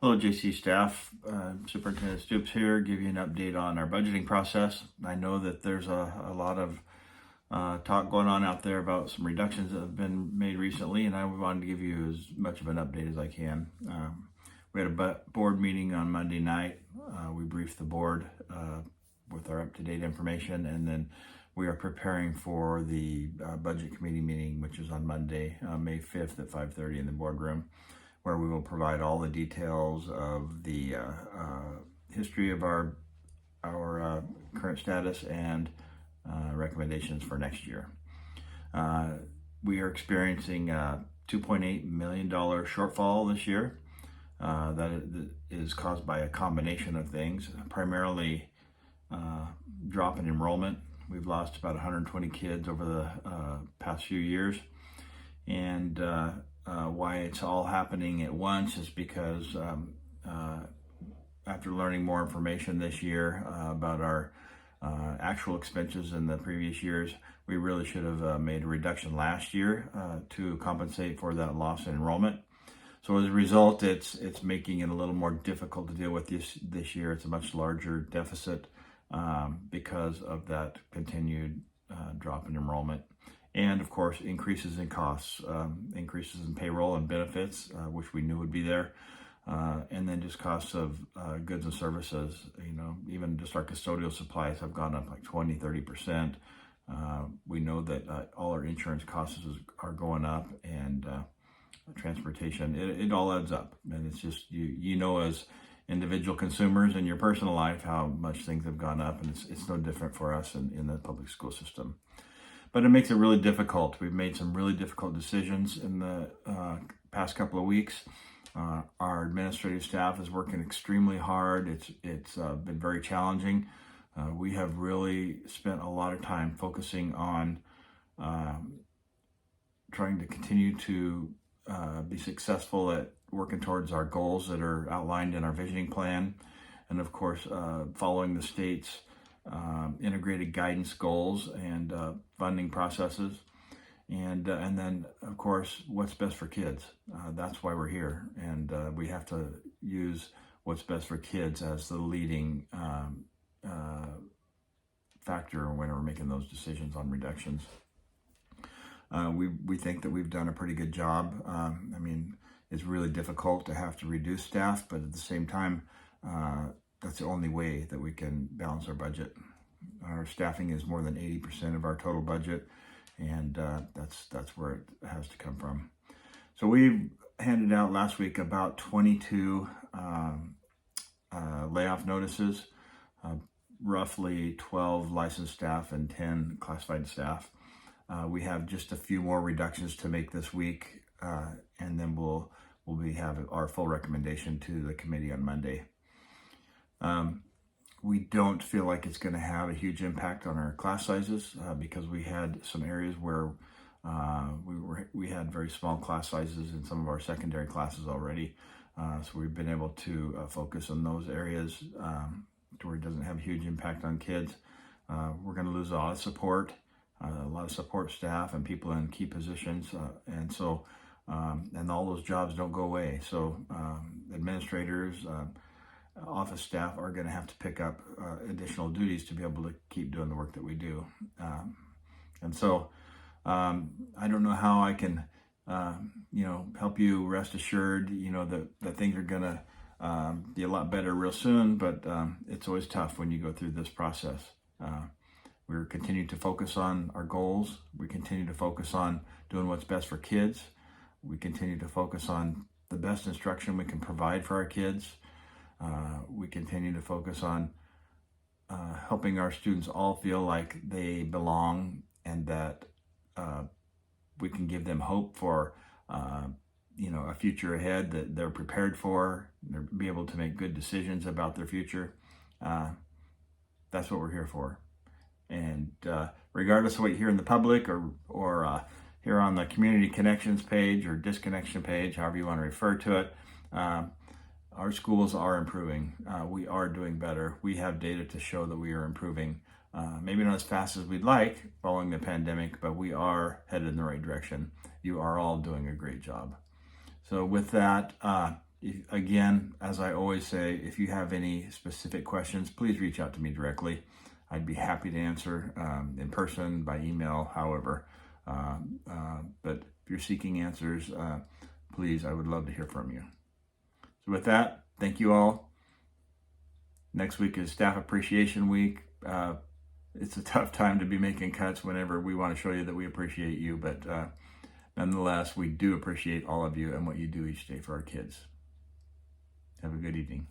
Hello, JC staff. Superintendent Stoops here. Give you an update on our budgeting process. I know that there's a lot of talk going on out there about some reductions that have been made recently, and I wanted to give you as much of an update as I can. We had a board meeting on Monday night. We briefed the board with our up-to-date information, and then we are preparing for the budget committee meeting, which is on Monday, May 5th at 5:30 in the boardroom, where we will provide all the details of the history of our current status and recommendations for next year. We are experiencing a $2.8 million shortfall this year. That is caused by a combination of things, primarily drop in enrollment. We've lost about 120 kids over the past few years, and why it's all happening at once is because after learning more information this year about our actual expenses in the previous years, we really should have made a reduction last year to compensate for that loss in enrollment. So as a result, it's making it a little more difficult to deal with this year. It's a much larger deficit because of that continued drop in enrollment. And of course, increases in costs, increases in payroll and benefits, which we knew would be there. And then just costs of goods and services. Even just our custodial supplies have gone up like 20-30%. We know that all our insurance costs are going up, and transportation, it all adds up. And it's just, as individual consumers in your personal life, how much things have gone up, and it's no different for us in the public school system. But it makes it really difficult. We've made some really difficult decisions in the past couple of weeks. Our administrative staff is working extremely hard. It's been very challenging. We have really spent a lot of time focusing on trying to continue to be successful at working towards our goals that are outlined in our visioning plan, and of course following the state's integrated guidance goals and funding processes, and then of course what's best for kids. That's why we're here, and we have to use what's best for kids as the leading factor when we're making those decisions on reductions. We think that we've done a pretty good job. It's really difficult to have to reduce staff, but at the same time, that's the only way that we can balance our budget. Our staffing is more than 80% of our total budget, and that's where it has to come from. So we handed out last week about 22 layoff notices, roughly 12 licensed staff and 10 classified staff. We have just a few more reductions to make this week, and then we'll have our full recommendation to the committee on Monday. We don't feel like it's going to have a huge impact on our class sizes because we had some areas where we had very small class sizes in some of our secondary classes already. So we've been able to focus on those areas to where it doesn't have a huge impact on kids. We're going to lose a lot of support staff and people in key positions, and so and all those jobs don't go away. So administrators, office staff are going to have to pick up additional duties to be able to keep doing the work that we do. And so I don't know how I can help you rest assured that things are going to be a lot better real soon, but it's always tough when you go through this process. We're continuing to focus on our goals. We continue to focus on doing what's best for kids. We continue to focus on the best instruction we can provide for our kids. We continue to focus on helping our students all feel like they belong, and that we can give them hope for a future ahead that they're prepared for. They'll be able to make good decisions about their future. That's what we're here for. And regardless of what you hear in the public or here on the Community Connections page or Disconnection page, however you want to refer to it, our schools are improving. We are doing better. We have data to show that we are improving. Maybe not as fast as we'd like following the pandemic, but we are headed in the right direction. You are all doing a great job. So with that, Again, as I always say, if you have any specific questions, please reach out to me directly. I'd be happy to answer in person, by email, however. But if you're seeking answers, please, I would love to hear from you. So with that, thank you all. Next week is Staff Appreciation Week. It's a tough time to be making cuts whenever we want to show you that we appreciate you, but nonetheless, we do appreciate all of you and what you do each day for our kids. Have a good evening.